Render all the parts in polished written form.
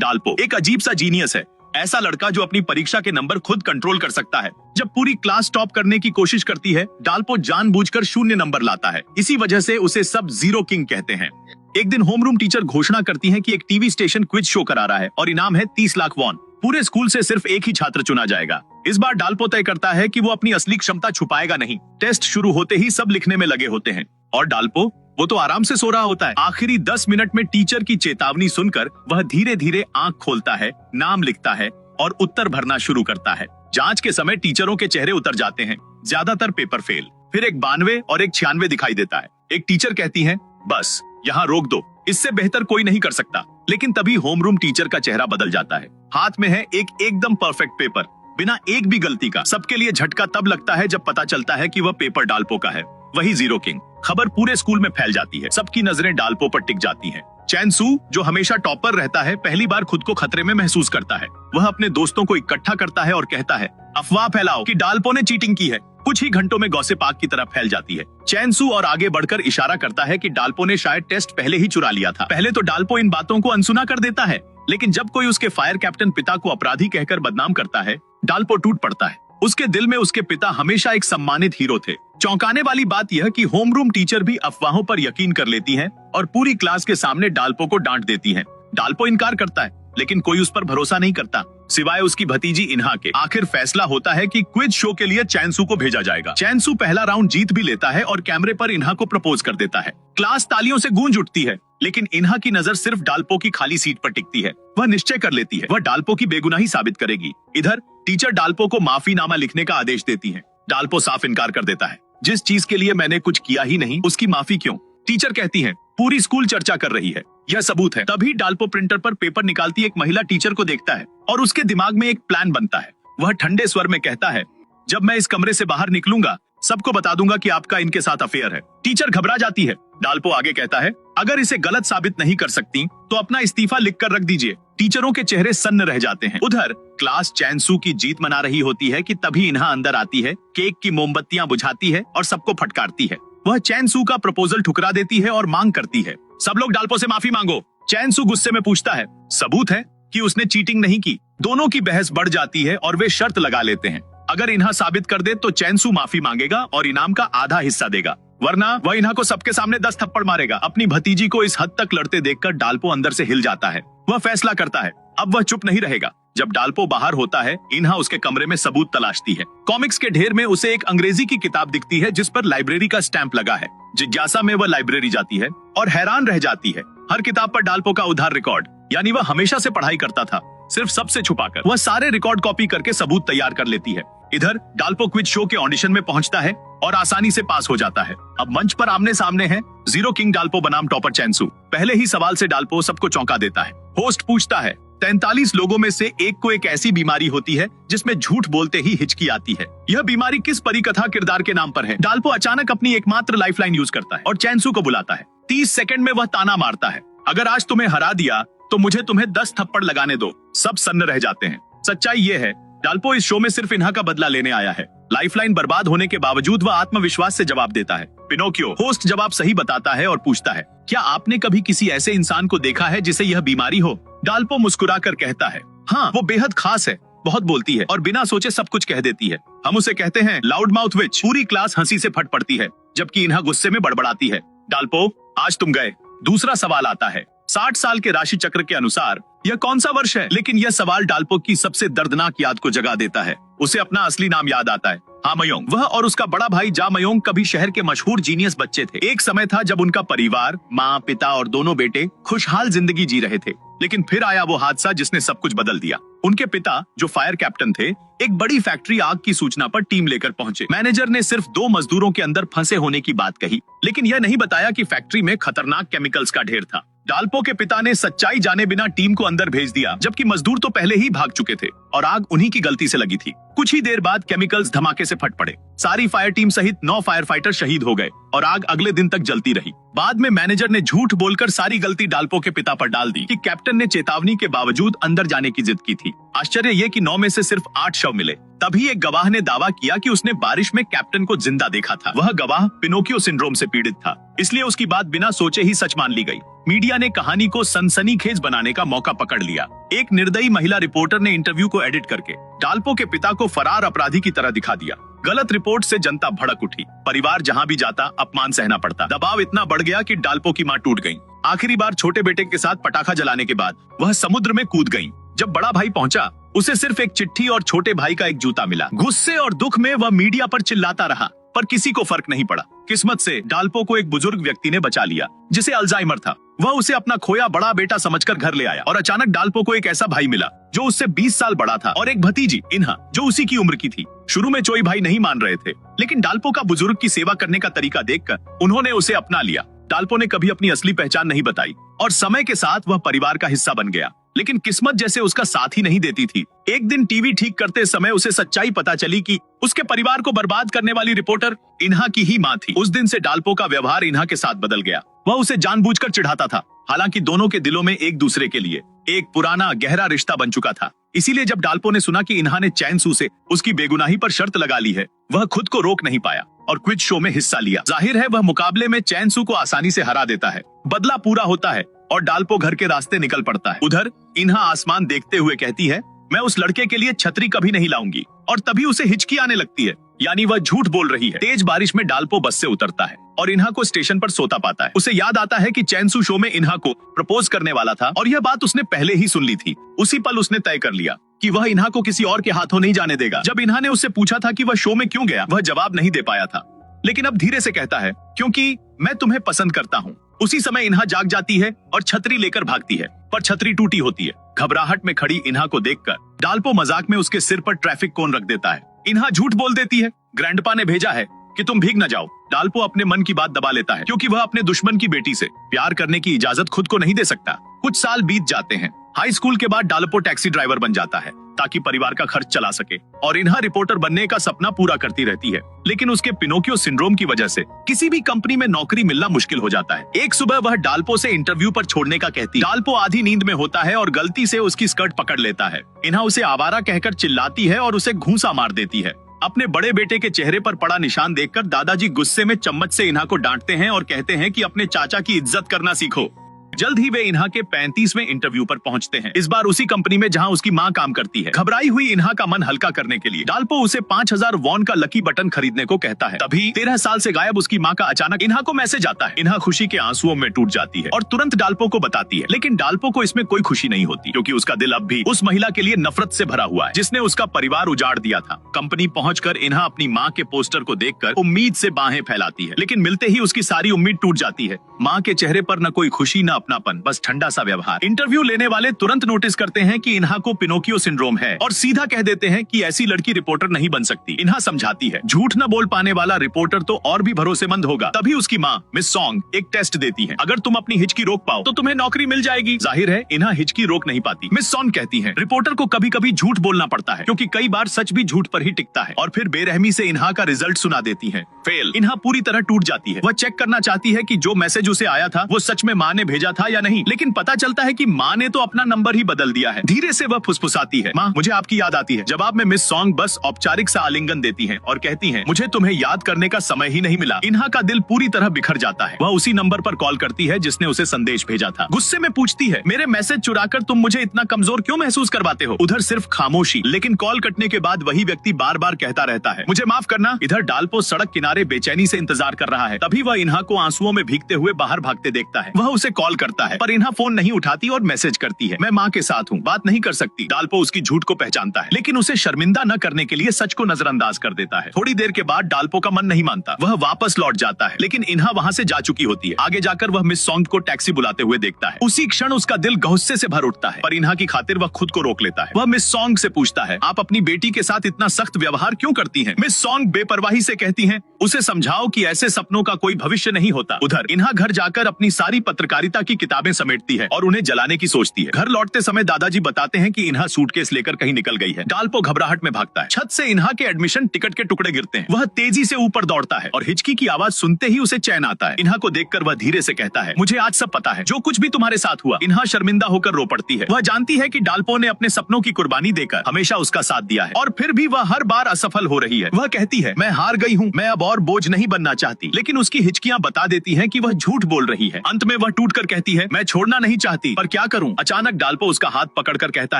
डाल्पो एक अजीब सा जीनियस है, ऐसा लड़का जो अपनी परीक्षा के नंबर खुद कंट्रोल कर सकता है। जब पूरी क्लास टॉप करने की कोशिश करती है, डाल्पो जानबूझकर 0 नंबर लाता है। इसी वजह से उसे सब जीरो किंग कहते हैं। एक दिन होमरूम टीचर घोषणा करती है कि एक टीवी स्टेशन क्विज शो करा रहा है और इनाम है 30 लाख वॉन। पूरे स्कूल से सिर्फ एक ही छात्र चुना जाएगा। इस बार डाल्पो तय करता है कि वो अपनी असली क्षमता छुपाएगा नहीं। टेस्ट शुरू होते ही सब लिखने में लगे होते हैं और डाल्पो वो तो आराम से सो रहा होता है। आखिरी 10 मिनट में टीचर की चेतावनी सुनकर वह धीरे धीरे आंख खोलता है, नाम लिखता है और उत्तर भरना शुरू करता है। जांच के समय टीचरों के चेहरे उतर जाते हैं, ज्यादातर पेपर फेल। फिर एक 92 और एक 96 दिखाई देता है। एक टीचर कहती है, बस यहाँ रोक दो, इससे बेहतर कोई नहीं कर सकता। लेकिन तभी होमरूम टीचर का चेहरा बदल जाता है। हाथ में है एक एकदम परफेक्ट पेपर, बिना एक भी गलती का। सबके लिए झटका तब लगता है जब पता चलता है कि वह पेपर डाल्पो का है, वही जीरो किंग। खबर पूरे स्कूल में फैल जाती है, सबकी नजरें डाल्पो पर टिक जाती हैं। चैन सू, जो हमेशा टॉपर रहता है, पहली बार खुद को खतरे में महसूस करता है। वह अपने दोस्तों को इकट्ठा करता है और कहता है, अफवाह फैलाओ कि डाल्पो ने चीटिंग की है। कुछ ही घंटों में गॉसिप आग की तरह फैल जाती है। चैन सू और आगे बढ़कर इशारा करता है कि डाल्पो ने शायद टेस्ट पहले ही चुरा लिया था। पहले तो डाल्पो इन बातों को अनसुना कर देता है, लेकिन जब कोई उसके फायर कैप्टन पिता को अपराधी कहकर बदनाम करता है, डाल्पो टूट पड़ता है। उसके दिल में उसके पिता हमेशा एक सम्मानित हीरो थे। चौंकाने वाली बात यह कि होमरूम टीचर भी अफवाहों पर यकीन कर लेती हैं और पूरी क्लास के सामने डाल्पो को डांट देती हैं। डाल्पो इनकार करता है, लेकिन कोई उस पर भरोसा नहीं करता, सिवाय उसकी भतीजी इन्हा के। आखिर फैसला होता है कि क्विज शो के लिए चैनसू को भेजा जाएगा। चैनसू पहला राउंड जीत भी लेता है और कैमरे पर इन्हा को प्रपोज कर देता है। क्लास तालियों से गूंज उठती है, लेकिन इन्हा की नजर सिर्फ डाल्पो की खाली सीट पर टिकती है। वह निश्चय कर लेती है, वह डाल्पो की बेगुनाही साबित करेगी। इधर टीचर डाल्पो को माफीनामा लिखने का आदेश देती है। डाल्पो साफ इनकार कर देता है, जिस चीज के लिए मैंने कुछ किया ही नहीं, उसकी माफी क्यों? टीचर कहती है, पूरी स्कूल चर्चा कर रही है, यह सबूत है। तभी डाल्पो प्रिंटर पर पेपर निकालती एक महिला टीचर को देखता है और उसके दिमाग में एक प्लान बनता है। वह ठंडे स्वर में कहता है, जब मैं इस कमरे से बाहर निकलूंगा, सबको बता दूंगा कि आपका इनके साथ अफेयर है। टीचर घबरा जाती है। डाल्पो आगे कहता है, अगर इसे गलत साबित नहीं कर सकती तो अपना इस्तीफा लिखकर रख दीजिए। टीचरों के चेहरे सन्न रह जाते हैं। उधर क्लास चैनसू की जीत मना रही होती है कि तभी इन्हा अंदर आती है, केक की मोमबत्तियां बुझाती है और सबको फटकारती है। वह चैनसू का प्रपोजल ठुकरा देती है और मांग करती है, सब लोग डाल्पो से माफी मांगो। चैनसू गुस्से में पूछता है, सबूत है कि उसने चीटिंग नहीं की। दोनों की बहस बढ़ जाती है और वे शर्त लगा लेते हैं, अगर इन्हा साबित कर दे तो चैनसू माफी मांगेगा और इनाम का आधा हिस्सा देगा, वरना वह इन्हा को सबके सामने 10 थप्पड़ मारेगा। अपनी भतीजी को इस हद तक लड़ते देखकर डाल्पो अंदर से हिल जाता है। वह फैसला करता है, अब वह चुप नहीं रहेगा। जब डाल्पो बाहर होता है, इन्हा उसके कमरे में सबूत तलाशती है। कॉमिक्स के ढेर में उसे एक अंग्रेजी की किताब दिखती है जिस पर लाइब्रेरी का स्टैंप लगा है। जिज्ञासा में वह लाइब्रेरी जाती है और हैरान रह जाती है। हर किताब पर डाल्पो का उधार रिकॉर्ड, यानी वह हमेशा से पढ़ाई करता था, सिर्फ सबसे छुपाकर। वह सारे रिकॉर्ड कॉपी करके सबूत तैयार कर लेती है। इधर डाल्पो क्विज शो के ऑडिशन में पहुंचता है और आसानी से पास हो जाता है। अब मंच पर आमने सामने है जीरो किंग डाल्पो बनाम टॉपर चैनसू। पहले ही सवाल से डाल्पो सबको चौंका देता है। होस्ट पूछता है, 43 लोगों में से एक को एक ऐसी बीमारी होती है जिसमें झूठ बोलते ही हिचकी आती है। यह बीमारी किस परिकथा किरदार के नाम पर है? डाल्पो अचानक अपनी एकमात्र लाइफलाइन यूज करता है और चैनसू को बुलाता है। 30 सेकंड में वह ताना मारता है, अगर आज तुम्हें हरा दिया तो मुझे तुम्हें 10 थप्पड़ लगाने दो। सब सन्न रह जाते हैं। सच्चाई ये है, डाल्पो इस शो में सिर्फ इन्हा का बदला लेने आया है। लाइफलाइन बर्बाद होने के बावजूद वह आत्मविश्वास से जवाब देता है। पिनोकियो। होस्ट जवाब सही बताता है और पूछता है, क्या आपने कभी किसी ऐसे इंसान को देखा है जिसे यह बीमारी हो? डाल्पो मुस्कुराकर कहता है, हाँ, वो बेहद खास है, बहुत बोलती है और बिना सोचे सब कुछ कह देती है। हम उसे कहते हैं लाउड माउथ विच। पूरी क्लास हंसी से फट पड़ती है, जबकि इन्हा गुस्से में बड़बड़ाती है। डाल्पो, आज तुम गए। दूसरा सवाल आता है, 60 साल के राशि चक्र के अनुसार यह कौन सा वर्ष है? लेकिन यह सवाल डाल्पो की सबसे दर्दनाक याद को जगा देता है। उसे अपना असली नाम याद आता है, हामयोंग। वह और उसका बड़ा भाई जामयोंग कभी शहर के मशहूर जीनियस बच्चे थे। एक समय था जब उनका परिवार, माँ, पिता और दोनों बेटे खुशहाल जिंदगी जी रहे थे। लेकिन फिर आया वो हादसा जिसने सब कुछ बदल दिया। उनके पिता, जो फायर कैप्टन थे, एक बड़ी फैक्ट्री आग की सूचना पर टीम लेकर पहुंचे। मैनेजर ने सिर्फ 2 मजदूरों के अंदर फंसे होने की बात कही, लेकिन यह नहीं बताया कि फैक्ट्री में खतरनाक केमिकल्स का ढेर था। डाल्पो के पिता ने सच्चाई जाने बिना टीम को अंदर भेज दिया, जबकि मजदूर तो पहले ही भाग चुके थे और आग उन्हीं की गलती से लगी थी। कुछ ही देर बाद केमिकल्स धमाके से फट पड़े। सारी फायर टीम सहित 9 फायर फाइटर शहीद हो गए और आग अगले दिन तक जलती रही। बाद में मैनेजर ने झूठ बोलकर सारी गलती डाल्पो के पिता पर डाल दी कि कैप्टन ने चेतावनी के बावजूद अंदर जाने की जिद की थी। थी। आश्चर्य ये कि 9 में से सिर्फ 8 शव मिले। तभी एक गवाह ने दावा किया कि उसने बारिश में कैप्टन को जिंदा देखा था। वह गवाह पिनोकियो सिंड्रोम से पीड़ित था, इसलिए उसकी बात बिना सोचे ही सच मान ली गई। मीडिया ने कहानी को सनसनीखेज बनाने का मौका पकड़ लिया। एक निर्दयी महिला रिपोर्टर ने इंटरव्यू को एडिट करके डाल्पो के पिता को फरार अपराधी की तरह दिखा दिया। गलत रिपोर्ट से जनता भड़क उठी। परिवार जहां भी जाता अपमान सहना पड़ता। दबाव इतना बढ़ गया कि डाल्पो की मां टूट गई। आखिरी बार छोटे बेटे के साथ पटाखा जलाने के बाद वह समुद्र में कूद गई। जब बड़ा भाई पहुंचा, उसे सिर्फ एक चिट्ठी और छोटे भाई का एक जूता मिला। गुस्से और दुख में वह मीडिया पर चिल्लाता रहा, पर किसी को फर्क नहीं पड़ा। किस्मत से डाल्पो को एक बुजुर्ग व्यक्ति ने बचा लिया, जिसे अल्जाइमर था। वह उसे अपना खोया बड़ा बेटा समझकर घर ले आया और अचानक डाल्पो को एक ऐसा भाई मिला जो उससे 20 साल बड़ा था और एक भतीजी इन्हा जो उसी की उम्र की थी। शुरू में चोई भाई नहीं मान रहे थे, लेकिन डाल्पो का बुजुर्ग की सेवा करने का तरीका देखकर उन्होंने उसे अपना लिया। डाल्पो ने कभी अपनी असली पहचान नहीं बताई और समय के साथ वह परिवार का हिस्सा बन गया, लेकिन किस्मत जैसे उसका साथ ही नहीं देती थी। एक दिन टीवी ठीक करते समय उसे सच्चाई पता चली कि उसके परिवार को बर्बाद करने वाली रिपोर्टर इन्हा की ही मां थी। उस दिन से डाल्पो का व्यवहार इन्हा के साथ बदल गया। वह उसे जानबूझकर चिढ़ाता था, हालांकि दोनों के दिलों में एक दूसरे के लिए एक पुराना गहरा रिश्ता बन चुका था। इसीलिए जब डाल्पो ने सुना कि इन्हा ने चैनसू से उसकी बेगुनाही पर शर्त लगा ली है, वह खुद को रोक नहीं पाया और क्विज शो में हिस्सा लिया। जाहिर है वह मुकाबले में चैनसू को आसानी से हरा देता है। बदला पूरा होता है और डाल्पो घर के रास्ते निकल पड़ता है। उधर इन्हा आसमान देखते हुए कहती है, मैं उस लड़के के लिए छतरी कभी नहीं लाऊंगी, और तभी उसे हिचकी आने लगती है, यानी वह झूठ बोल रही है। तेज बारिश में डाल्पो बस से उतरता है और इन्हा को स्टेशन पर सोता पाता है। उसे याद आता है कि चैनसू शो में इन्हा को प्रपोज करने वाला था और यह बात उसने पहले ही सुन ली थी। उसी पल उसने तय कर लिया कि वह इन्हा को किसी और के हाथों नहीं जाने देगा। जब इन्हा ने उससे पूछा था कि वह शो में क्यों गया, वह जवाब नहीं दे पाया था, लेकिन अब धीरे से कहता है, क्योंकि मैं तुम्हें पसंद करता हूँ। उसी समय इन्हा जाग जाती है और छतरी लेकर भागती है, पर छतरी टूटी होती है। घबराहट में खड़ी इन्हा को देखकर डाल्पो मजाक में उसके सिर पर ट्रैफिक कोन रख देता है। इन्हा झूठ बोल देती है, ग्रैंडपा ने भेजा है कि तुम भीग न जाओ। डाल्पो अपने मन की बात दबा लेता है, क्योंकि वह अपने दुश्मन की बेटी से प्यार करने की इजाजत खुद को नहीं दे सकता। कुछ साल बीत जाते हैं। हाई स्कूल के बाद डाल्पो टैक्सी ड्राइवर बन जाता है ताकि परिवार का खर्च चला सके, और इन्हा रिपोर्टर बनने का सपना पूरा करती रहती है। लेकिन उसके पिनोकियो सिंड्रोम की वजह से किसी भी कंपनी में नौकरी मिलना मुश्किल हो जाता है। एक सुबह वह डाल्पो से इंटरव्यू पर छोड़ने का कहती है। डाल्पो आधी नींद में होता है और गलती से उसकी स्कर्ट पकड़ लेता है। इन्हा उसे आवारा कहकर चिल्लाती है और उसे घूंसा मार देती है। अपने बड़े बेटे के चेहरे पर पड़ा निशान देखकर दादाजी गुस्से में चम्मच से इन्हा को डांटते हैं और कहते हैं कि अपने चाचा की इज्जत करना सीखो। जल्द ही वे इन्हा के 35वें इंटरव्यू पर पहुंचते हैं, इस बार उसी कंपनी में जहां उसकी मां काम करती है। घबराई हुई इन्हा का मन हल्का करने के लिए डाल्पो उसे 5000 वॉन का लकी बटन खरीदने को कहता है। तभी 13 साल से गायब उसकी मां का अचानक इन्हा को मैसेज आता है। इन्हा खुशी के आंसुओं में टूट जाती है और तुरंत डाल्पो को बताती है, लेकिन डाल्पो को इसमें कोई खुशी नहीं होती, क्योंकि उसका दिल अब भी उस महिला के लिए नफरत से भरा हुआ है जिसने उसका परिवार उजाड़ दिया था। कंपनी पहुंचकर इन्हा अपनी मां के पोस्टर को देखकर उम्मीद से बाहें फैलाती है, लेकिन मिलते ही उसकी सारी उम्मीद टूट जाती है। मां के चेहरे पर न कोई खुशी न अपनापन, बस ठंडा सा व्यवहार। इंटरव्यू लेने वाले तुरंत नोटिस करते हैं कि इन्हा को पिनोकियो सिंड्रोम है और सीधा कह देते हैं कि ऐसी लड़की रिपोर्टर नहीं बन सकती। इन्हा समझाती है, झूठ न बोल पाने वाला रिपोर्टर तो और भी भरोसेमंद होगा। तभी उसकी मां मिस सॉन्ग एक टेस्ट देती है, अगर तुम अपनी हिचकी रोक पाओ तो तुम्हें नौकरी मिल जाएगी। जाहिर है इन्हा हिचकी रोक नहीं पाती। मिस सॉन्ग कहती है, रिपोर्टर को कभी कभी झूठ बोलना पड़ता है, क्योंकि कई बार सच भी झूठ पर ही टिकता है। और फिर बेरहमी से इन्हा का रिजल्ट सुना देती है, फेल। इन्हा पूरी तरह टूट जाती है। वह चेक करना चाहती है कि जो मैसेज उसे आया था वो सच में मां ने भेजा था या नहीं, लेकिन पता चलता है कि मां ने तो अपना नंबर ही बदल दिया है। धीरे से वह फुसफुसाती है, मां मुझे आपकी याद आती है। जवाब में मिस सॉन्ग बस औपचारिक सा आलिंगन देती हैं और कहती हैं, मुझे तुम्हें याद करने का समय ही नहीं मिला। इन्हा का दिल पूरी तरह बिखर जाता है। वह उसी नंबर पर कॉल करती है जिसने उसे संदेश भेजा था। गुस्से में पूछती है, मेरे मैसेज चुराकर तुम मुझे इतना कमजोर क्यों महसूस करवाते हो? उधर सिर्फ खामोशी, लेकिन कॉल कटने के बाद वही व्यक्ति बार बार कहता रहता है, मुझे माफ करना। इधर डाल्पो सड़क किनारे बेचैनी से इंतजार कर रहा है। तभी वह इन्हा को आंसुओं में भीगते हुए बाहर भागते देखता है। वह उसे कॉल करता है, पर इन्हा फोन नहीं उठाती और मैसेज करती है, मैं मां के साथ हूँ, बात नहीं कर सकती। डाल्पो उसकी झूठ को पहचानता है, लेकिन उसे शर्मिंदा न करने के लिए सच को नजरअंदाज कर देता है। थोड़ी देर के बाद डाल्पो का मन नहीं मानता, वह वापस लौट जाता है, लेकिन इन्हा वहाँ से जा चुकी होती है। आगे जाकर वह मिस सॉन्ग को टैक्सी बुलाते हुए देखता है। उसी क्षण उसका दिल गुस्से से भर उठता है, पर इन्हा की खातिर वह खुद को रोक लेता है। वह मिस सॉन्ग से पूछता है, आप अपनी बेटी के साथ इतना सख्त व्यवहार क्यों करती हैं? मिस सॉन्ग बेपरवाही से कहती हैं, उसे समझाओ कि ऐसे सपनों का कोई भविष्य नहीं होता। उधर इन्हा घर जाकर अपनी सारी पत्रकारिता की किताबें समेटती है और उन्हें जलाने की सोचती है। घर लौटते समय दादाजी बताते हैं कि इन्हा सूटकेस लेकर कहीं निकल गई है। डाल्पो घबराहट में भागता है। छत से इन्हा के एडमिशन टिकट के टुकड़े गिरते हैं। वह तेजी से ऊपर दौड़ता है और हिचकी की आवाज सुनते ही उसे चैन आता है। इन्हा को देखकर वह धीरे से कहता है, मुझे आज सब पता है, जो कुछ भी तुम्हारे साथ हुआ। इन्हा शर्मिंदा होकर रो पड़ती है। वह जानती है कि डाल्पो ने अपने सपनों की कुर्बानी देकर हमेशा उसका साथ दिया है और फिर भी वह हर बार असफल हो रही है। वह कहती है, मैं हार गई हूँ, मैं अब और बोझ नहीं बनना चाहती। लेकिन उसकी हिचकियां बता देती हैं कि वह झूठ बोल रही है। अंत में वह टूटकर कहती है, मैं छोड़ना नहीं चाहती, पर क्या करूं। अचानक डाल्पो उसका हाथ पकड़कर कहता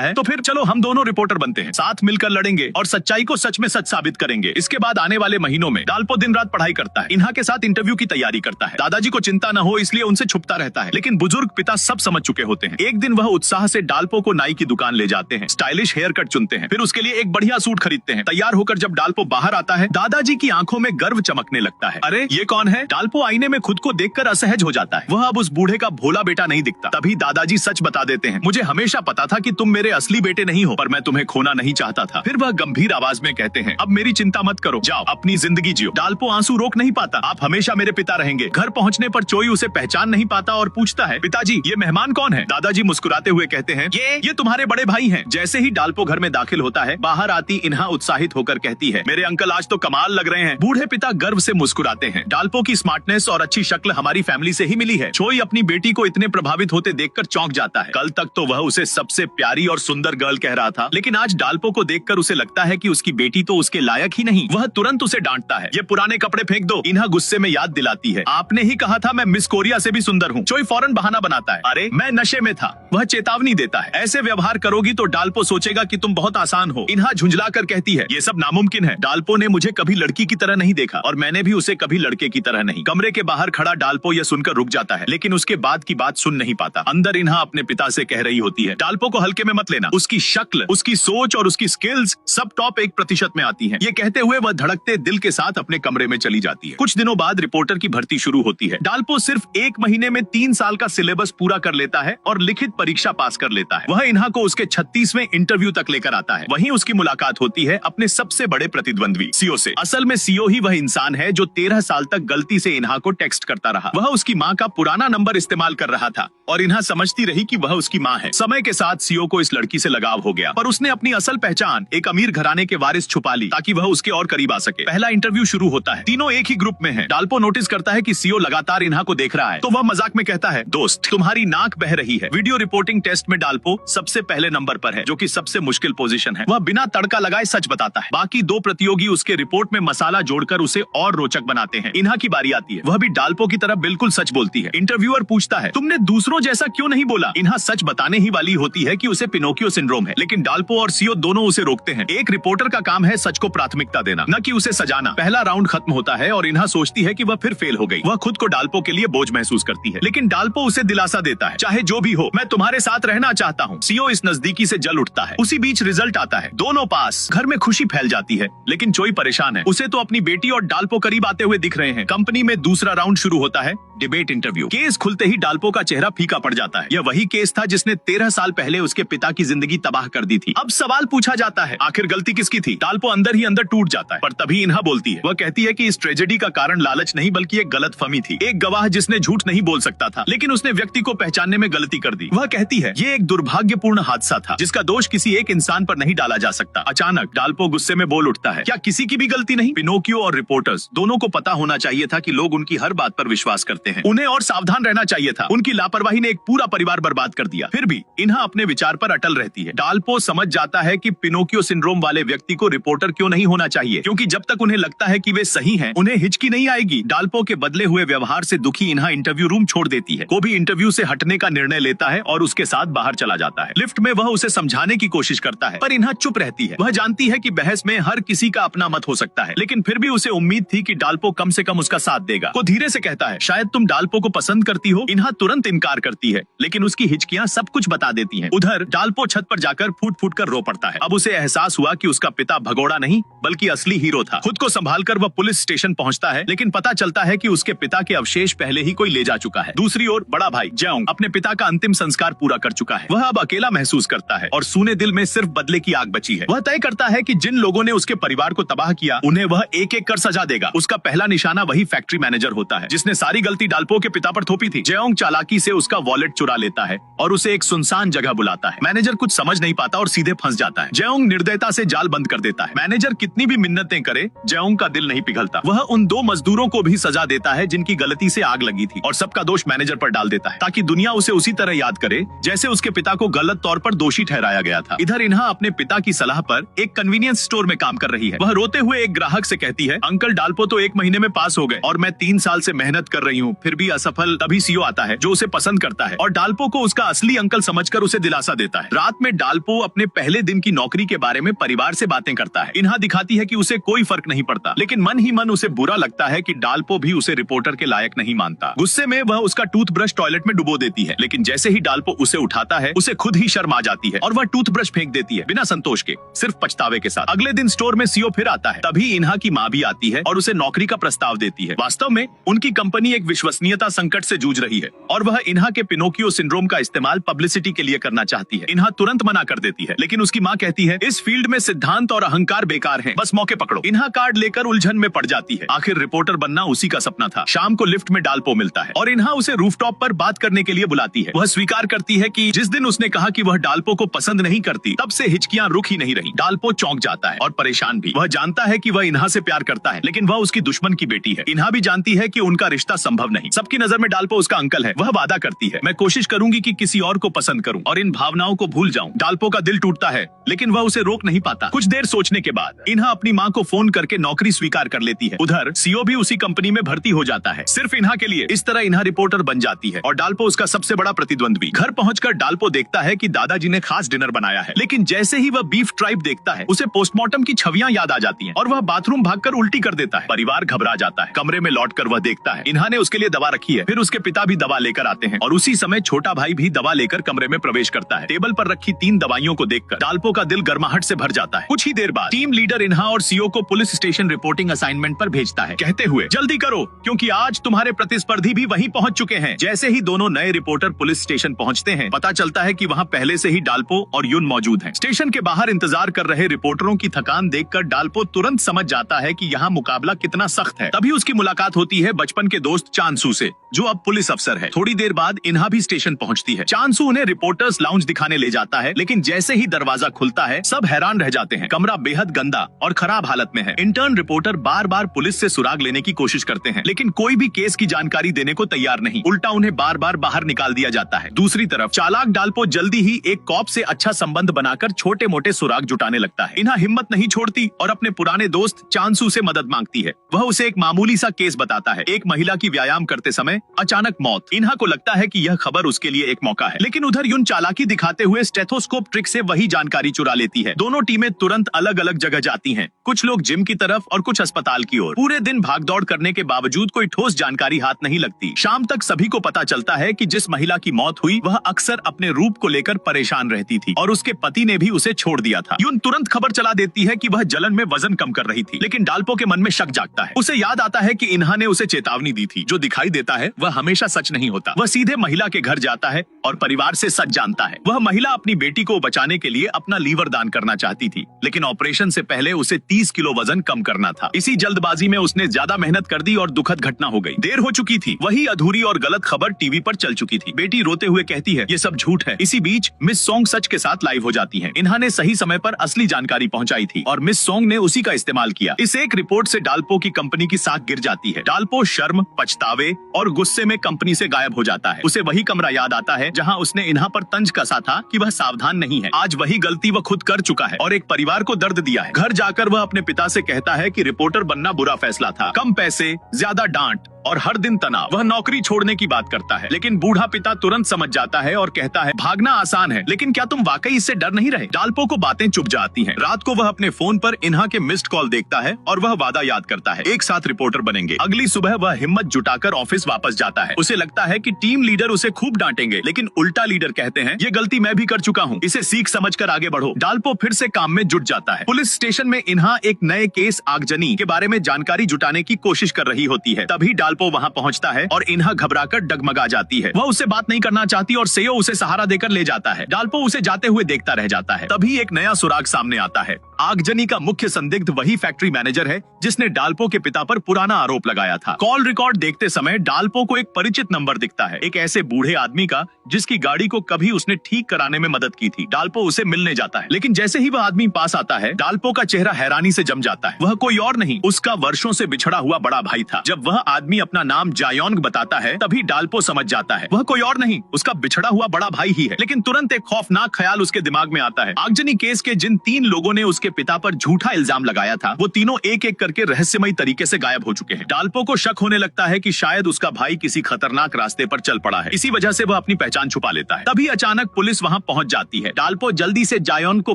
है, तो फिर चलो हम दोनों रिपोर्टर बनते हैं, साथ मिलकर लड़ेंगे और सच्चाई को सच में सच साबित करेंगे। इसके बाद आने वाले महीनों में डाल्पो दिन रात पढ़ाई करता है। इन्हा के साथ इंटरव्यू की तैयारी करता है। दादाजी को चिंता न हो इसलिए उनसे छुपता रहता है, लेकिन बुजुर्ग पिता सब समझ चुके होते हैं। एक दिन वह उत्साह से डाल्पो को नाई की दुकान ले जाते हैं, स्टाइलिश हेयर कट चुनते हैं, फिर उसके लिए एक बढ़िया सूट खरीदते हैं। तैयार होकर जब डाल्पो बाहर आता है, दादाजी की आंखों में गर्व चमकने लगता है। अरे ये कौन है? डाल्पो आईने में खुद को देखकर असहज हो जाता है। वह अब उस बूढ़े का भोला बेटा नहीं दिखता। तभी दादाजी सच बता देते हैं, मुझे हमेशा पता था कि तुम मेरे असली बेटे नहीं हो, पर मैं तुम्हें खोना नहीं चाहता था। फिर वह गंभीर आवाज में कहते हैं, अब मेरी चिंता मत करो, जाओ अपनी जिंदगी जियो। डाल्पो आंसू रोक नहीं पाता। आप हमेशा मेरे पिता रहेंगे। घर पहुंचने पर चोई उसे पहचान नहीं पाता और पूछता है, पिताजी ये मेहमान कौन है? दादाजी मुस्कुराते हुए कहते हैं, ये तुम्हारे बड़े भाई हैं। जैसे ही डाल्पो घर में दाखिल होता है, बाहर आती इन्हा उत्साहित होकर कहती है, मेरे अंकल आज तो कमाल लग रहे हैं। बूढ़े पिता गर्व से मुस्कुराते हैं। डाल्पो की स्मार्टनेस और अच्छी शक्ल हमारी फैमिली से ही मिली है। चोई अपनी बेटी को इतने प्रभावित होते देखकर चौंक जाता है। कल तक तो वह उसे सबसे प्यारी और सुंदर गर्ल कह रहा था, लेकिन आज डाल्पो को देखकर उसे लगता है कि उसकी बेटी तो उसके लायक ही नहीं। वह तुरंत उसे डांटता है, ये पुराने कपड़े फेंक दो। इन्हा गुस्से में याद दिलाती है, आपने ही कहा था मैं मिस कोरिया से भी सुंदर हूँ। चोई फौरन बहाना बनाता है, अरे मैं नशे में था। वह चेतावनी देता है, ऐसे व्यवहार करोगी तो डाल्पो सोचेगा कि तुम बहुत आसान हो। इन्हा झुंझला कर कहती है, ये सब नामुमकिन है। डाल्पो ने मुझे कभी लड़की की तरह नहीं देखा और मैंने भी उसे कभी लड़के की तरह नहीं। कमरे के बाहर खड़ा डाल्पो यह सुनकर रुक जाता है, लेकिन उसके बाद की बात सुन नहीं पाता। अंदर इन्हा अपने पिता से कह रही होती है, डाल्पो को हल्के में मत लेना। उसकी शक्ल, उसकी सोच और उसकी स्किल्स सब टॉप 1% में आती हैं। ये कहते हुए वह धड़कते दिल के साथ अपने कमरे में चली जाती है। कुछ दिनों बाद रिपोर्टर की भर्ती शुरू होती है। डाल्पो सिर्फ 1 महीने में 3 साल का सिलेबस पूरा कर लेता है और लिखित परीक्षा पास कर लेता है। वह इन्हा को उसके 36वें इंटरव्यू तक लेकर आता है। वहीं उसकी मुलाकात होती है अपने सबसे बड़े प्रतिद्वंद्वी सीओ से। असल में सीओ ही वह इंसान है जो 13 साल तक गलती से इन्हा को टेक्स्ट करता रहा। वह उसकी माँ का पुराना नंबर इस्तेमाल कर रहा था और इन्हा समझती रही कि वह उसकी माँ है। समय के साथ सीओ को इस लड़की से लगाव हो गया, पर उसने अपनी असल पहचान एक अमीर घराने के वारिस छुपा ली ताकि वह उसके और करीब आ सके। पहला इंटरव्यू शुरू होता है। तीनों एक ही ग्रुप में हैं। डाल्पो नोटिस करता है कि सीओ लगातार इन्हा को देख रहा है, तो वह मजाक में कहता है, दोस्त तुम्हारी नाक बह रही है। वीडियो रिपोर्टिंग टेस्ट में डाल्पो सबसे पहले नंबर पर है, जो कि सबसे मुश्किल पोजीशन है। वह बिना तड़का लगाए सच बताता है। बाकी 2 प्रतियोगी उसके रिपोर्ट में मसाला जोड़कर उसे और रोचक बनाते हैं। इन्हा की बारी आती है। वह भी डाल्पो की तरह बिल्कुल सच बोलती है। इंटरव्यूअर पूछता है, तुमने दूसरों जैसा क्यों नहीं बोला? इन्हा सच बताने ही वाली होती है कि उसे पिनोकियो सिंड्रोम है, लेकिन डाल्पो और सीओ दोनों उसे रोकते हैं। एक रिपोर्टर का काम है सच को प्राथमिकता देना, न कि उसे सजाना। पहला राउंड खत्म होता है और इन्हा सोचती है कि वह फिर फेल हो गई। वह खुद को डाल्पो के लिए बोझ महसूस करती है, लेकिन डाल्पो उसे दिलासा देता है, चाहे जो भी हो मैं तुम्हारे साथ रहना चाहता हूँ। सीओ इस नजदीकी से जल उठता है। उसी बीच रिजल्ट आता है, दोनों पास। घर में खुशी फैल जाती है, लेकिन चोई परेशान है। उसे तो अपनी बेटी और डाल्पो करीब आते हुए दिख रहे हैं। कंपनी में दूसरा राउंड शुरू होता है, डिबेट इंटरव्यू। केस खुलते ही डाल्पो का चेहरा फीका पड़ जाता है। यह वही केस था जिसने 13 साल पहले उसके पिता की जिंदगी तबाह कर दी थी। अब सवाल पूछा जाता है, आखिर गलती किसकी थी? डाल्पो अंदर ही अंदर टूट जाता है, पर तभी इन्हा बोलती है। वह कहती है कि इस ट्रेजेडी का कारण लालच नहीं बल्कि एक गलतफहमी थी। एक गवाह जिसने झूठ नहीं बोल सकता था, लेकिन उसने व्यक्ति को पहचानने में गलती कर दी। वह कहती है, ये एक दुर्भाग्यपूर्ण हादसा था जिसका दोष किसी एक इंसान पर नहीं डाला जा सकता। अचानक डाल्पो गुस्से में बोल उठता है, क्या किसी की भी गलती नहीं? पिनोकियो और रिपोर्टर्स दोनों को पता होना चाहिए था कि लोग उनकी हर बात पर विश्वास करते हैं। उन्हें और सावधान रहना चाहिए था। उनकी लापरवाही ने एक पूरा परिवार बर्बाद कर दिया। फिर भी इन्हा अपने विचार पर अटल रहती है। डाल्पो समझ जाता है कि पिनोकियो सिंड्रोम वाले व्यक्ति को रिपोर्टर क्यों नहीं होना चाहिए, क्योंकि जब तक उन्हें लगता है कि वे सही हैं, उन्हें हिचकी नहीं आएगी। डाल्पो के बदले हुए व्यवहार से दुखी इन्हा इंटरव्यू रूम छोड़ देती है। वो भी इंटरव्यू से हटने का निर्णय लेता है और उसके साथ बाहर चला जाता है। लिफ्ट में वह उसे समझाने की कोशिश करता है, पर इन्हा चुप रहती है। वह जानती है कि बहस में हर किसी का अपना मत हो सकता है, लेकिन फिर भी उसे उम्मीद थी कि डाल्पो कम से कम उसका साथ देगा। वो धीरे से कहता है, शायद तुम डाल्पो को पसंद करती हो। इन्हा तुरंत इनकार करती है, लेकिन उसकी हिचकियां सब कुछ बता देती हैं। उधर डाल्पो छत पर जाकर फूट फूट कर रो पड़ता है। अब उसे एहसास हुआ कि उसका पिता भगोड़ा नहीं बल्कि असली हीरो था। खुद को संभालकर वह पुलिस स्टेशन पहुंचता है, लेकिन पता चलता है कि उसके पिता के अवशेष पहले ही कोई ले जा चुका है। दूसरी ओर बड़ा भाई जेओंग अपने पिता का अंतिम संस्कार पूरा कर चुका है। वह अब अकेला महसूस करता है और सूने दिल में सिर्फ बदले की आग बची है। वह तय करता है कि जिन लोगों ने उसके परिवार को तबाह किया, उन्हें वह एक एक कर सजा देगा। उसका पहला निशाना वही फैक्ट्री मैनेजर होता है जिसने सारी गलती डाल्पो के पिता पर थोपी थी। जेओंग जेओंग चालाकी से उसका वॉलेट चुरा लेता है और उसे एक सुनसान जगह बुलाता है। मैनेजर कुछ समझ नहीं पाता और सीधे फंस जाता है। जेओंग निर्दयता से जाल बंद कर देता है। मैनेजर कितनी भी मिन्नतें करे, जेओंग का दिल नहीं पिघलता। वह उन 2 मजदूरों को भी सजा देता है जिनकी गलती से आग लगी थी और सबका दोष मैनेजर पर डाल देता है ताकि दुनिया उसे उसी तरह याद करे जैसे उसके पिता को गलत तौर पर दोषी ठहराया गया था। इधर इन्हा अपने पिता की सलाह पर एक कन्वीनियंस स्टोर में काम कर रही है। वह रोते हुए एक ग्राहक से कहती है, अंकल डाल्पो तो 1 महीने में पास हो गए और मैं 3 साल से मेहनत कर रही हूँ, फिर भी असफल। तभी सीओ आता है जो उसे पसंद करता है और डाल्पो को उसका असली अंकल समझकर उसे दिलासा देता है। रात में डाल्पो अपने पहले दिन की नौकरी के बारे में परिवार से बातें करता है। इन्हा दिखाती है कि उसे कोई फर्क नहीं पड़ता, लेकिन मन ही मन उसे बुरा लगता है कि डाल्पो भी उसे रिपोर्टर के लायक नहीं मानता। गुस्से में वह उसका टूथब्रश टॉयलेट में डुबो देती है, लेकिन जैसे ही डाल्पो उसे उठाता है उसे खुद ही शर्म आ जाती है और वह टूथब्रश फेंक देती है बिना संतोष के, सिर्फ पछतावे के साथ। अगले दिन स्टोर में सीओ फिर आता है। तभी इन्हा की माँ भी आती है और उसे नौकरी का प्रस्ताव देती है। वास्तव में उनकी कंपनी एक विश्वसनीयता संकट से जूझ रही है और वह इन्हा के पिनोकियो सिंड्रोम का इस्तेमाल पब्लिसिटी के लिए करना चाहती है। इन्हा तुरंत मना कर देती है, लेकिन उसकी माँ कहती है, इस फील्ड में सिद्धांत और अहंकार बेकार हैं, बस मौके पकड़ो। इन्हा कार्ड लेकर उलझन में पड़ जाती है। आखिर रिपोर्टर बनना उसी का सपना था। शाम को लिफ्ट में डाल्पो मिलता है और इन्हा उसे रूफटॉप पर बात करने के लिए बुलाती है। वह स्वीकार करती है कि जिस दिन उसने कहा कि वह डाल्पो को पसंद नहीं करती, तब से हिचकियां रुक ही नहीं रही। डाल्पो चौंक जाता है और परेशान भी। वह जानता है कि वह इन्हा से प्यार करता है, लेकिन वह उसकी दुश्मन की बेटी है। इन्हा भी जानती है कि उनका रिश्ता संभव नहीं। सबकी नजर में डाल्पो उसका अंकल है। वह वादा करती है, मैं कोशिश करूंगी कि किसी और को पसंद करूं और इन भावनाओं को भूल जाऊं। डाल्पो का दिल टूटता है, लेकिन वह उसे रोक नहीं पाता। कुछ देर सोचने के बाद इन्हा अपनी माँ को फोन करके नौकरी स्वीकार कर लेती है। उधर सीओ भी उसी कंपनी में भर्ती हो जाता है, सिर्फ इन्हा के लिए। इस तरह इन्हा रिपोर्टर बन जाती है और डाल्पो उसका सबसे बड़ा प्रतिद्वंद्वी। घर पहुंचकर डाल्पो देखता है कि दादाजी ने खास डिनर बनाया है, लेकिन जैसे ही वह बीफ ट्राइब देखता है, उसे पोस्टमार्टम की छवियां याद आ जाती हैं और वह बाथरूम भागकर उल्टी कर देता है। परिवार घबरा जाता है। कमरे में लौटकर वह देखता है इन्हा ने उसके लिए दवा रखी है। फिर उसके पिता भी दवा लेकर आते हैं और उसी समय छोटा भाई भी दवा लेकर कमरे में प्रवेश करता है। टेबल पर रखी 3 दवाइयों को देखकर डाल्पो का दिल गर्माहट से भर जाता है। कुछ ही देर बाद टीम लीडर इन्हा और सीओ को पुलिस स्टेशन रिपोर्टिंग असाइनमेंट पर भेजता है, कहते हुए, जल्दी करो क्योंकि आज तुम्हारे प्रतिस्पर्धी भी वहीं पहुंच चुके हैं। जैसे ही दोनों नए रिपोर्टर पुलिस स्टेशन पहुंचते हैं, पता चलता है कि वहां पहले से ही डाल्पो और युन मौजूद हैं। स्टेशन के बाहर इंतजार कर रहे रिपोर्टरों की थकान देखकर डाल्पो तुरंत समझ जाता है कि यहाँ मुकाबला कितना सख्त है। तभी उसकी मुलाकात होती है बचपन के दोस्त चांसू से, जो अब पुलिस अफसर है। थोड़ी देर बाद इन्हा भी स्टेशन पहुंचती है। चांसू उन्हें रिपोर्टर्स लाउंज दिखाने ले जाता है, लेकिन जैसे ही दरवाजा खुलता है सब हैरान रह जाते हैं। कमरा बेहद गंदा और खराब हालत में है। इंटर्न रिपोर्टर बार बार पुलिस से सुराग लेने की कोशिश करते हैं, लेकिन कोई भी केस की जानकारी देने को तैयार नहीं। उल्टा उन्हें बार बार बाहर निकाल दिया जाता है। दूसरी तरफ चालाक डाल्पो जल्दी ही एक कॉप से अच्छा संबंध बनाकर छोटे मोटे सुराग जुटाने लगता है। इन्हा हिम्मत नहीं छोड़ती और अपने पुराने दोस्त चांसू से मदद मांगती है। वह उसे एक मामूली सा केस बताता है, एक महिला की व्यायाम करते समय अचानक मौत। इन्हा को लगता है कि यह खबर उसके लिए एक मौका है, लेकिन उधर युन चालाकी दिखाते हुए स्टेथोस्कोप ट्रिक से वही जानकारी चुरा लेती है। दोनों टीमें तुरंत अलग अलग जगह जाती हैं, कुछ लोग जिम की तरफ और कुछ अस्पताल की ओर। पूरे दिन भागदौड़ करने के बावजूद कोई ठोस जानकारी हाथ नहीं लगती। शाम तक सभी को पता चलता है कि जिस महिला की मौत हुई वह अक्सर अपने रूप को लेकर परेशान रहती थी और उसके पति ने भी उसे छोड़ दिया था। युन तुरंत खबर चला देती है कि वह जलन में वजन कम कर रही थी, लेकिन डाल्पो के मन में शक जागता है। उसे याद आता है कि इन्हा ने उसे चेतावनी दी थी, जो दिखाई देता है वह हमेशा सच नहीं होता। वह सीधे महिला के घर जाता है और परिवार से सच जानता है। वह महिला अपनी बेटी को बचाने के लिए अपना लीवर दान करना चाहती थी, लेकिन ऑपरेशन से पहले उसे 30 किलो वजन कम करना था। इसी जल्दबाजी में उसने ज्यादा मेहनत कर दी और दुखद घटना हो गई। देर हो चुकी थी। वही अधूरी और गलत खबर टीवी पर चल चुकी थी। बेटी रोते हुए कहती है, ये सब झूठ है। इसी बीच मिस सोंग सच के साथ लाइव हो जाती हैं। इन्हा ने सही समय पर असली जानकारी पहुंचाई थी और मिस सोंग ने उसी का इस्तेमाल किया। इस एक रिपोर्ट से डाल्पो की कंपनी की साख गिर जाती है। डाल्पो शर्म, पछतावे और गुस्से में कंपनी से गायब हो जाता है। उसे वही कमरा याद आता है जहां उसने इन्हा पर तंज कसा था कि वह सावधान नहीं है। आज वही गलती वह खुद कर चुका है और एक परिवार को दर्द दिया है। घर जाकर वह अपने पिता से कहता है कि रिपोर्टर बनना बुरा फैसला था, कम पैसे, ज्यादा डांट और हर दिन तनाव। वह नौकरी छोड़ने की बात करता है, लेकिन बूढ़ा पिता तुरंत समझ जाता है और कहता है, भागना आसान है, लेकिन क्या तुम वाकई इससे डर नहीं रहे? डाल्पो को बातें चुभ जाती हैं। रात को वह अपने फोन पर इन्हा के मिस्ड कॉल देखता है और वह वादा याद करता है, एक साथ रिपोर्टर बनेंगे। अगली सुबह वह हिम्मत जुटाकर ऑफिस वापस जाता है। उसे लगता है कि टीम लीडर उसे खूब डांटेंगे, लेकिन उल्टा लीडर कहते हैं, ये गलती मैं भी कर चुका हूँ, इसे सीख समझकर आगे बढ़ो। डाल्पो फिर से काम में जुट जाता है। पुलिस स्टेशन में इन्हा एक नए केस आगजनी के बारे में जानकारी जुटाने की कोशिश कर रही होती है। तभी डाल्पो डाल्पो वहाँ पहुँचता है और इन्हा घबराकर डगमगा जाती है। वह उससे बात नहीं करना चाहती और सेयो उसे सहारा देकर ले जाता है। डाल्पो उसे जाते हुए देखता रह जाता है। तभी एक नया सुराग सामने आता है। आगजनी का मुख्य संदिग्ध वही फैक्ट्री मैनेजर है जिसने डाल्पो के पिता पर पुराना आरोप लगाया था। कॉल रिकॉर्ड देखते समय डाल्पो को एक परिचित नंबर दिखता है, एक ऐसे बूढ़े आदमी का जिसकी गाड़ी को कभी उसने ठीक कराने में मदद की थी। डाल्पो उसे मिलने जाता है, लेकिन जैसे ही वह आदमी पास आता है डाल्पो का चेहरा हैरानी से जम जाता है। वह कोई और नहीं, उसका वर्षों से बिछड़ा हुआ बड़ा भाई था। जब वह आदमी अपना नाम जायोंग बताता है तभी डाल्पो समझ जाता है वह कोई और नहीं, उसका बिछड़ा हुआ बड़ा भाई ही है। लेकिन तुरंत एक खौफनाक ख्याल उसके दिमाग में आता है। आगजनी केस के जिन 3 लोगों ने उसके पिता पर झूठा इल्जाम लगाया था वो तीनों एक एक करके रहस्यमयी तरीके से गायब हो चुके हैं। डाल्पो को शक होने लगता है कि शायद उसका भाई किसी खतरनाक रास्ते पर चल पड़ा है। इसी वजह से वह अपनी पहचान छुपा लेता है। तभी अचानक पुलिस वहां पहुंच जाती है। डाल्पो जल्दी से जायोंग को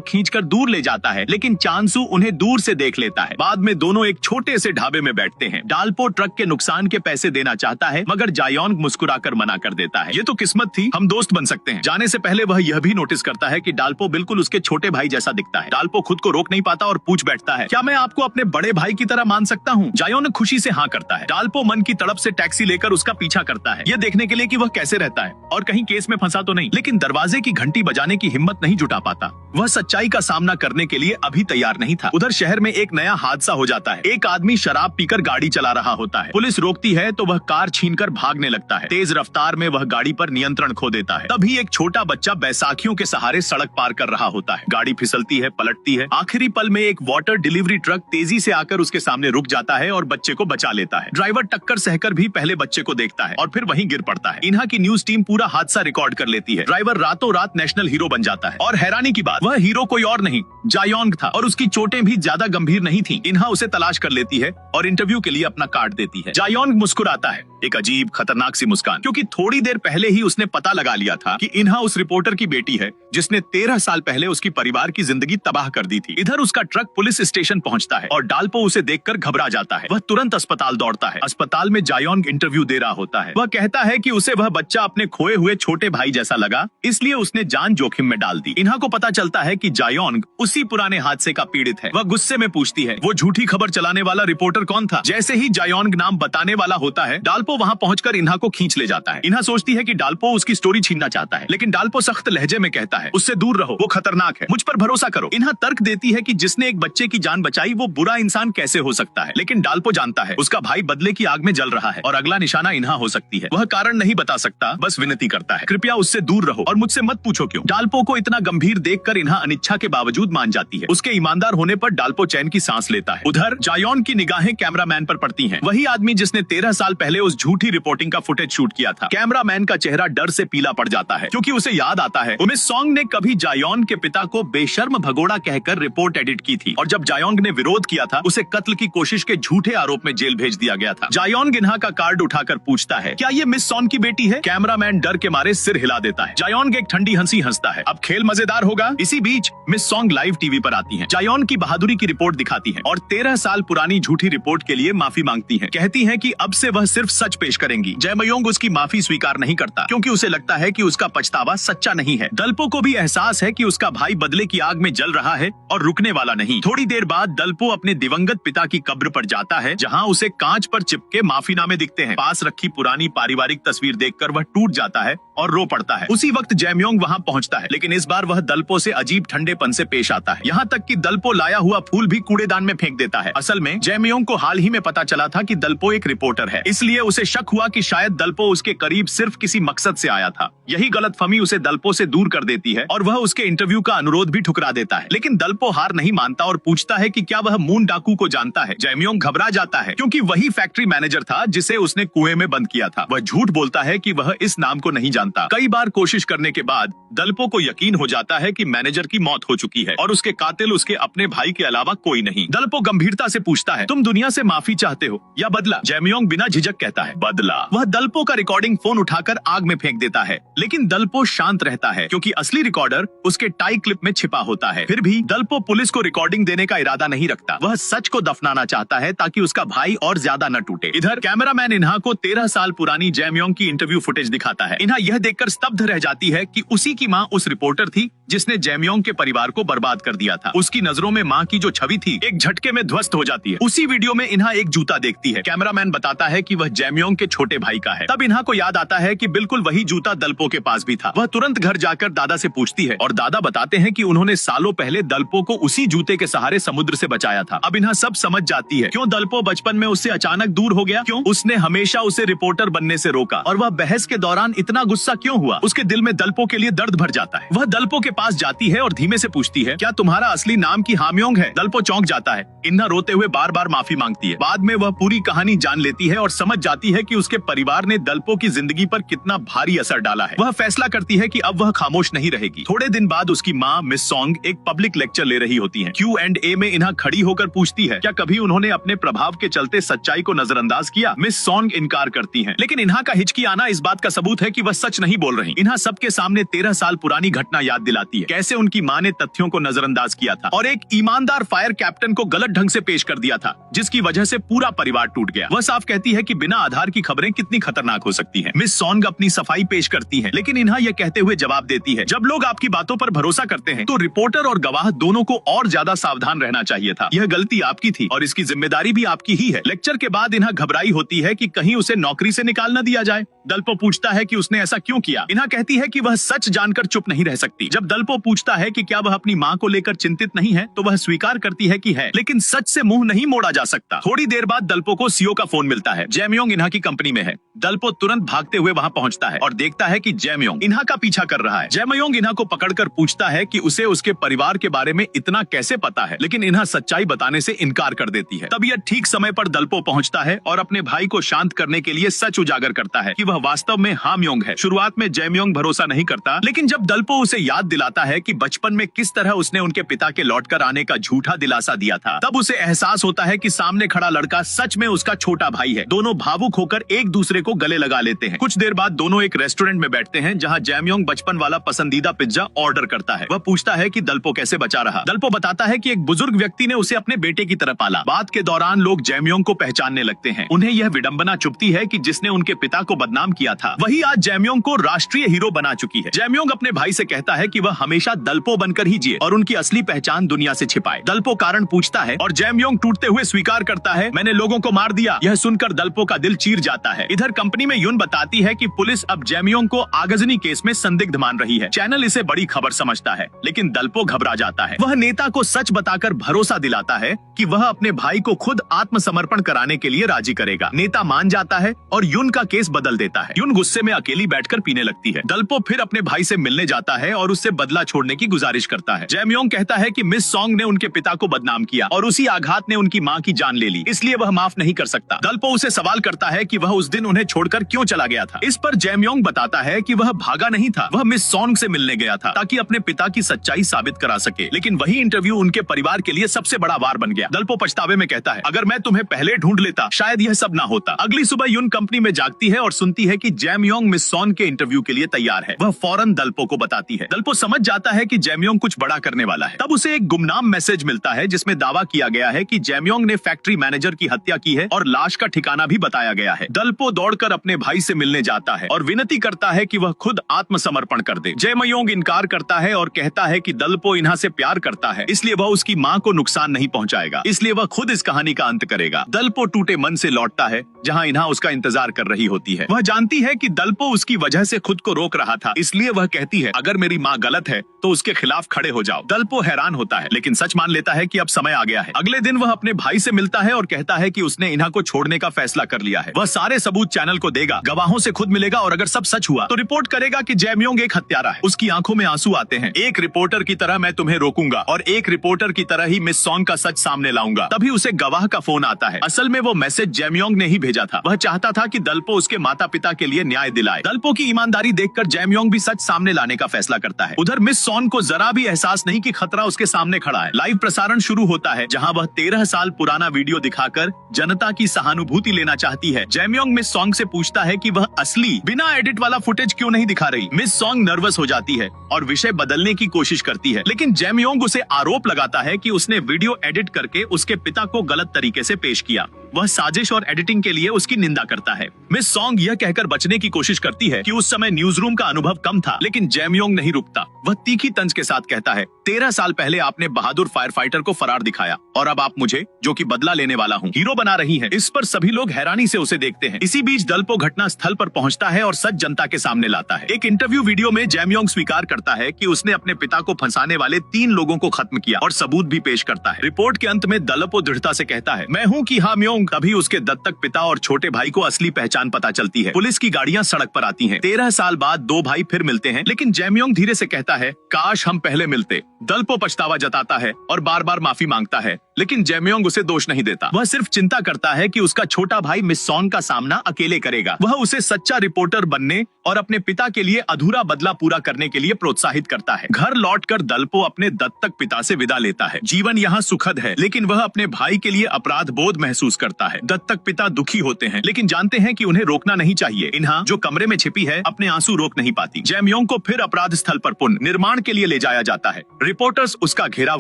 खींचकर दूर ले जाता है, लेकिन चांसू उन्हें दूर से देख लेता है। बाद में दोनों एक छोटे से ढाबे में बैठते हैं। डाल्पो ट्रक के नुकसान के पैसे देना चाहता है मगर जायोंग मुस्कुराकर मना कर देता है। ये तो किस्मत थी, हम दोस्त बन सकते हैं। जाने से पहले वह यह भी नोटिस करता है कि डाल्पो बिल्कुल उसके छोटे भाई जैसा दिखता है। डाल्पो खुद को रोक नहीं पाता और पूछ बैठता है, क्या मैं आपको अपने बड़े भाई की तरह मान सकता हूँ? जायोंग खुशी से हाँ करता है। डाल्पो मन की तड़प से टैक्सी लेकर उसका पीछा करता है, यह देखने के लिए कि वह कैसे रहता है और कहीं केस में फंसा तो नहीं। लेकिन दरवाजे की घंटी बजाने की हिम्मत नहीं जुटा पाता। वह सच्चाई का सामना करने के लिए अभी तैयार नहीं था। उधर शहर में एक नया हादसा हो जाता है। एक आदमी शराब पीकर गाड़ी चला रहा होता है। पुलिस रोकती है तो वह कार छीनकर भागने लगता है। तेज रफ्तार में वह गाड़ी पर नियंत्रण खो देता है। तभी एक छोटा बच्चा बैसाखियों के सहारे सड़क पार कर रहा होता है। गाड़ी फिसलती है, पलटती है। आखिरी पल में एक वाटर डिलीवरी ट्रक तेजी से आकर उसके सामने रुक जाता है और बच्चे को बचा लेता है। ड्राइवर टक्कर सहकर भी पहले बच्चे को देखता है और फिर वहीं गिर पड़ता है। इन्हा की न्यूज टीम पूरा हादसा रिकॉर्ड कर लेती है। ड्राइवर रातों रात नेशनल हीरो बन जाता है और हैरानी की बात, वह हीरो कोई और नहीं जायोंग था और उसकी चोटें भी ज्यादा गंभीर नहीं थी। इन्हा उसे तलाश कर लेती है और इंटरव्यू के लिए अपना कार्ड देती है। जायोंग मुस्कुराता है, एक अजीब खतरनाक सी मुस्कान, क्योंकि थोड़ी देर पहले ही उसने पता लगा लिया था कि इन्हा उस रिपोर्टर की बेटी है जिसने 13 साल पहले उसकी परिवार की जिंदगी तबाह कर दी थी। इधर उसका ट्रक पुलिस स्टेशन पहुंचता है और डाल्पो उसे देखकर घबरा जाता है। वह तुरंत अस्पताल दौड़ता है। अस्पताल में जायोंग इंटरव्यू दे रहा होता है। वह कहता है कि उसे वह बच्चा अपने खोए हुए छोटे भाई जैसा लगा, इसलिए उसने जान जोखिम में डाल दी। इन्हा को पता चलता है कि जायोंग उसी पुराने हादसे का पीड़ित है। वह गुस्से में पूछती है, वो झूठी खबर चलाने वाला रिपोर्टर कौन था? जैसे ही जायोंग नाम बताने वाला होता है डाल्पो वहां पहुंचकर इन्हा को खींच ले जाता है। इन्हा सोचती है कि डाल्पो उसकी स्टोरी छीनना चाहता है, लेकिन डाल्पो सख्त लहजे में कहता है, उससे दूर रहो, वो खतरनाक है, मुझ पर भरोसा करो। इन्हा तर्क देती है कि जिसने एक बच्चे की जान बचाई वो बुरा इंसान कैसे हो सकता है, लेकिन डाल्पो जानता है उसका भाई बदले की आग में जल रहा है और अगला निशाना इन्हा हो सकती है। वह कारण नहीं बता सकता, बस विनती करता है, कृपया उससे दूर रहो और मुझसे मत पूछो क्यों। डाल्पो को इतना गंभीर देखकर इन्हा अनिच्छा के बावजूद मान जाती है। उसके ईमानदार होने पर डाल्पो चैन की सांस लेता है। उधर जायोंग की निगाहें कैमरामैन पर पड़ती हैं। वही आदमी जिसने 13 साल पहले उस झूठी रिपोर्टिंग का फुटेज शूट किया था। कैमरामैन का चेहरा डर से पीला पड़ जाता है क्योंकि उसे याद आता है मिस सॉन्ग ने कभी जायोंग के पिता को बेशर्म भगोड़ा कहकर रिपोर्ट एडिट की थी और जब जायोंग ने विरोध किया था उसे कत्ल की कोशिश के झूठे आरोप में जेल भेज दिया गया था। जायोंग इन्हा का कार्ड उठाकर पूछता है, क्या ये मिस सॉन्ग की बेटी है? कैमरामैन डर के मारे सिर हिला देता है। जायोंग एक ठंडी हंसी हंसता है, अब खेल मजेदार होगा। इसी बीच मिस सॉन्ग लाइव टीवी पर आती हैं। जायोंग की बहादुरी की रिपोर्ट दिखाती हैं और 13 साल पुरानी झूठी रिपोर्ट के लिए माफी मांगती हैं। कहती हैं कि अब से वह सिर्फ सच पेश करेंगी। जयमयोंग उसकी माफी स्वीकार नहीं करता क्योंकि उसे लगता है कि उसका पछतावा सच्चा नहीं है। दल्पो को भी एहसास है कि उसका भाई बदले की आग में जल रहा है और रुकने वाला नहीं। थोड़ी देर बाद दल्पो अपने दिवंगत पिता की कब्र पर जाता है जहां उसे कांच पर चिपके माफीनामे दिखते हैं। पास रखी पुरानी पारिवारिक तस्वीर देखकर वह टूट जाता है और रो पड़ता है। उसी वक्त जयमयोंग वहां पहुंचता है, लेकिन इस बार वह दल्पो से अजीब ठंडेपन से पेश आता है। यहाँ तक कि दल्पो लाया हुआ फूल भी कूड़ेदान में फेंक देता है। असल में जयमयोंग को हाल ही में पता चला था कि दल्पो एक रिपोर्टर है, इसलिए उसे शक हुआ कि शायद दल्पो उसके करीब सिर्फ किसी मकसद से आया था। यही गलतफहमी उसे दल्पो से दूर कर देती है और वह उसके इंटरव्यू का अनुरोध भी ठुकरा देता है। लेकिन दल्पो हार नहीं मानता और पूछता है कि क्या वह मून डाकू को जानता है। जयमयोंग घबरा जाता है क्योंकि वही फैक्ट्री मैनेजर था जिसे उसने कुएं में बंद किया था। वह झूठ बोलता है कि वह इस नाम को नहीं जानता। कई बार कोशिश करने के बाद दल्पो को यकीन हो जाता है कि मैनेजर की मौत हो चुकी है और उसके कातिल उसके अपने भाई के अलावा कोई नहीं। दल्पो गंभीरता से पूछता है, तुम दुनिया से माफी चाहते हो या बदला? जयमयोंग बिना झिझक कहता है, बदला। वह दल्पो का रिकॉर्डिंग फोन उठाकर आग में फेंक देता है, लेकिन दल्पो शांत रहता है क्योंकि असली रिकॉर्डर उसके टाई क्लिप में छिपा होता है। फिर भी दल्पो पुलिस को रिकॉर्डिंग देने का इरादा नहीं रखता। वह सच को दफनाना चाहता है ताकि उसका भाई और ज्यादा न टूटे। इधर कैमरामैन इन्हा को 13 साल पुरानी जयमयोंग की इंटरव्यू फुटेज दिखाता है। इन्हा यह यह देखकर स्तब्ध रह जाती है कि उसी की माँ उस रिपोर्टर थी जिसने जैमयोंग के परिवार को बर्बाद कर दिया था। उसकी नजरों में माँ की जो छवि थी एक झटके में ध्वस्त हो जाती है। उसी वीडियो में इन्हा एक जूता देखती है। कैमरामैन बताता है कि वह जैमयोंग के छोटे भाई का है। तब इन्हा को याद आता है कि बिल्कुल वही जूता दलपो के पास भी था। वह तुरंत घर जाकर दादा से पूछती है और दादा बताते हैं कि उन्होंने सालों पहले दलपो को उसी जूते के सहारे समुद्र से बचाया था। अब इन्हा सब समझ जाती है क्यों दलपो बचपन में उससे अचानक दूर हो गया, क्यों उसने हमेशा उसे रिपोर्टर बनने से रोका और वह बहस के दौरान इतना गुस्सा क्यों हुआ। उसके दिल में दलपो के लिए दर्द भर जाता है। वह दलपो के पास जाती है और धीमे से पूछती है, क्या तुम्हारा असली नाम की हामयोंग है? दलपो चौंक जाता है। इन्हा रोते हुए बार बार माफी मांगती है। बाद में वह पूरी कहानी जान लेती है और समझ जाती है कि उसके परिवार ने दलपो की जिंदगी पर कितना भारी असर डाला है। वह फैसला करती है कि अब वह खामोश नहीं रहेगी। थोड़े दिन बाद उसकी माँ मिस सॉन्ग एक पब्लिक लेक्चर ले रही होती है। Q&A में इन्हा खड़ी होकर पूछती है, क्या कभी उन्होंने अपने प्रभाव के चलते सच्चाई को नजरअंदाज किया? मिस सॉन्ग इनकार करती हैं, लेकिन इन्हा का हिचकी आना इस बात का सबूत है कि वह सच नहीं बोल रही। इन्हा सबके सामने 13 साल पुरानी घटना याद दिलाती है, कैसे उनकी माँ ने तथ्यों को नजरअंदाज किया था और एक ईमानदार फायर कैप्टन को गलत ढंग से पेश कर दिया था, जिसकी वजह से पूरा परिवार टूट गया। वह साफ कहती है कि बिना आधार की खबरें कितनी खतरनाक हो सकती हैं। मिस सॉन्ग अपनी सफाई पेश करती है, लेकिन इन्हा यह कहते हुए जवाब देती है, जब लोग आपकी बातों पर भरोसा करते हैं तो रिपोर्टर और गवाह दोनों को और ज्यादा सावधान रहना चाहिए था। यह गलती आपकी थी और इसकी जिम्मेदारी भी आपकी ही है। लेक्चर के बाद इन्हा घबराई होती है कि कहीं उसे नौकरी से निकाल न दिया जाए। दलपो पूछता है कि उसने ऐसा क्यों किया। इन्हा कहती है कि वह सच जानकर चुप नहीं रह सकती। जब दलपो पूछता है कि क्या वह अपनी माँ को लेकर चिंतित नहीं है, तो वह स्वीकार करती है कि है, लेकिन सच से मुंह नहीं मोड़ा जा सकता। थोड़ी देर बाद दलपो को सीओ का फोन मिलता है। जैमयोंग इन्हा की कंपनी में है। दलपो तुरंत भागते हुए वहां पहुंचता है और देखता है कि जैमयोंग इन्हा का पीछा कर रहा है। जैमयोंग इन्हा को पकड़कर पूछता है कि उसे उसके परिवार के बारे में इतना कैसे पता है, लेकिन इन्हा सच्चाई बताने से इनकार कर देती है। तब यह ठीक समय पर दलपो पहुंचता है और अपने भाई को शांत करने के लिए सच उजागर करता है कि वह वास्तव में हामयोंग है। शुरुआत में जैमयोंग भरोसा नहीं करता, लेकिन जब दलपो उसे याद दिलाता है कि बचपन में किस तरह उसने उनके पिता के लौटकर आने का झूठा दिलासा दिया था, तब उसे एहसास होता है कि सामने खड़ा लड़का सच में उसका छोटा भाई है। दोनों भावुक होकर एक दूसरे को गले लगा लेते हैं। कुछ देर बाद दोनों एक रेस्टोरेंट में बैठते हैं जहां जैमयोंग बचपन वाला पसंदीदा पिज्जा ऑर्डर करता है। वह पूछता है कि दलपो कैसे बचा रहा। दलपो बताता है कि एक बुजुर्ग व्यक्ति ने उसे अपने बेटे की तरह पाला। बात के दौरान लोग जैमयोंग को पहचानने लगते हैं। उन्हें यह विडंबना चुभती है कि जिसने उनके पिता को बदनाम किया था वही आज जैमयोंग को राष्ट्रीय हीरो बना चुकी है। जैमयोंग अपने भाई से कहता है कि वह हमेशा दलपो बनकर ही जिए और उनकी असली पहचान दुनिया से छिपाए। दलपो कारण पूछता है और जैमयोंग टूटते हुए स्वीकार करता है, मैंने लोगों को मार दिया। यह सुनकर दलपो का दिल चीर जाता है। इधर कंपनी में यून बताती है कि पुलिस अब जैमयोंग को आगजनी केस में संदिग्ध मान रही है। चैनल इसे बड़ी खबर समझता है, लेकिन दलपो घबरा जाता है। वह नेता को सच बताकर भरोसा दिलाता है कि वह अपने भाई को खुद आत्मसमर्पण कराने के लिए राजी करेगा। नेता मान जाता है और यून का केस बदल देता है। यून गुस्से में अकेली बैठकर पीने लगती है। दलपो फिर अपने भाई से मिलने जाता है और उससे बदला छोड़ने की गुजारिश करता है। जैमयोंग कहता है कि मिस सॉन्ग ने उनके पिता को बदनाम किया और उसी आघात ने उनकी माँ की जान ले ली, इसलिए वह माफ नहीं कर सकता। दलपो उसे सवाल करता है कि वह उस दिन उन्हें छोड़कर क्यों चला गया था। इस पर जैमयोंग बताता है कि वह भागा नहीं था, वह मिस सॉन्ग से मिलने गया था ताकि अपने पिता की सच्चाई साबित करा सके। लेकिन वही इंटरव्यू उनके परिवार के लिए सबसे बड़ा वार बन गया। दलपो पछतावे में कहता है, अगर मैं तुम्हें पहले ढूंढ लेता शायद यह सब ना होता। अगली सुबह यून कंपनी में जागती है और सुनती है कि जैमयोंग मिस सॉन्ग के इंटरव्यू के लिए तैयार है। वह फौरन दलपो को बताती है। दलपो समझ जाता है कि जैमयोंग कुछ बड़ा करने वाला है। तब उसे एक गुमनाम मैसेज मिलता है जिसमें दावा किया गया है कि जैमयोंग ने फैक्ट्री मैनेजर की हत्या की है और लाश का ठिकाना भी बताया गया है। दलपो दौड़कर अपने भाई से मिलने जाता है और विनती करता है कि वह खुद आत्मसमर्पण कर दे। जैमयोंग इनकार करता है और कहता है कि दलपो इन्हा से प्यार करता है, इसलिए वह उसकी माँ को नुकसान नहीं पहुंचाएगा, इसलिए वह खुद इस कहानी का अंत करेगा। दलपो टूटे मन से लौटता है जहां इन्हा उसका इंतजार कर रही होती है। वह जानती है कि दलपो उसकी वजह से खुद को रोक रहा था, इसलिए वह कहती है, अगर मेरी माँ गलत है तो उसके खिलाफ खड़े हो जाओ। दलपो हैरान होता है, लेकिन सच मान लेता है कि अब समय आ गया है। अगले दिन वह अपने भाई से मिलता है और कहता है कि उसने इन्हा को छोड़ने का फैसला कर लिया है। वह सारे सबूत चैनल को देगा, गवाहों से खुद मिलेगा और अगर सब सच हुआ तो रिपोर्ट करेगा कि जैमयोंग एक हत्यारा है। उसकी आंखों में आंसू आते हैं। एक रिपोर्टर की तरह मैं तुम्हें रोकूंगा और एक रिपोर्टर की तरह ही मिस सॉन्ग का सच सामने लाऊंगा। तभी उसे गवाह का फोन आता है। असल में वो मैसेज जैमयोंग ने ही भेजा था। वह चाहता था कि दलपो उसके माता पिता के लिए न्याय दिलाए। दलपो की ईमानदारी देखकर जैमयोंग भी सच सामने लाने का फैसला करता है। उधर मिस सॉन्ग को जरा भी एहसास नहीं कि खतरा उसके सामने खड़ा है। लाइव प्रसारण शुरू होता है जहां वह 13 साल पुराना वीडियो दिखाकर जनता की सहानुभूति लेना चाहती है। जैमयोंग मिस सॉन्ग से पूछता है कि वह असली बिना एडिट वाला फुटेज क्यों नहीं दिखा रही। मिस सॉन्ग नर्वस हो जाती है और विषय बदलने की कोशिश करती है, लेकिन जैमयोंग उसे आरोप लगाता है कि उसने वीडियो एडिट करके उसके पिता को गलत तरीके से पेश किया। वह साजिश और एडिटिंग के लिए उसकी निंदा करता है। मिस सॉन्ग यह कहकर बचने की कोशिश करती है क्योंकि उस समय न्यूज रूम का अनुभव कम था। लेकिन जैमयोंग नहीं रुकता। वह तीखी तंज के साथ कहता है, 13 साल पहले आपने बहादुर फायर फाइटर को फरार दिखाया और अब आप मुझे, जो कि बदला लेने वाला हूँ, हीरो बना रही हैं। इस पर सभी लोग हैरानी से उसे देखते हैं। इसी बीच दलपो घटना स्थल पर पहुंचता है और सच जनता के सामने लाता है। एक इंटरव्यू वीडियो में जैमयोंग स्वीकार करता है कि उसने अपने पिता को फंसाने वाले 3 लोगों को खत्म किया और सबूत भी पेश करता है। रिपोर्ट के अंत में दलपो दृढ़ता से कहता है, मैं हूँ कि हाम्योंग। तभी उसके दत्तक पिता और छोटे भाई को असली पहचान पता चलती है। पुलिस की गाड़ियां सड़क पर आती हैं। 13 साल बाद 2 भाई फिर मिलते हैं, लेकिन जैमयोंग धीरे से कहता है, काश हम पहले मिलते। दलपो पछतावा जताता है और बार बार माफी मांगता है, लेकिन जैमयोंग उसे दोष नहीं देता। वह सिर्फ चिंता करता है कि उसका छोटा भाई मिस सॉन्ग का सामना अकेले करेगा। वह उसे सच्चा रिपोर्टर बनने और अपने पिता के लिए अधूरा बदला पूरा करने के लिए प्रोत्साहित करता है। घर लौटकर दलपो अपने दत्तक पिता से विदा लेता है। जीवन यहाँ सुखद है, लेकिन वह अपने भाई के लिए अपराध बोध महसूस करता है। दत्तक पिता दुखी होते हैं, लेकिन जानते हैं कि उन्हें रोकना नहीं चाहिए। इन्हा, जो कमरे में छिपी है, अपने आंसू रोक नहीं पाती। जैमयोंग को फिर अपराध स्थल पर पुनः निर्माण के लिए ले जाया जाता है। रिपोर्टर्स उसका घेराव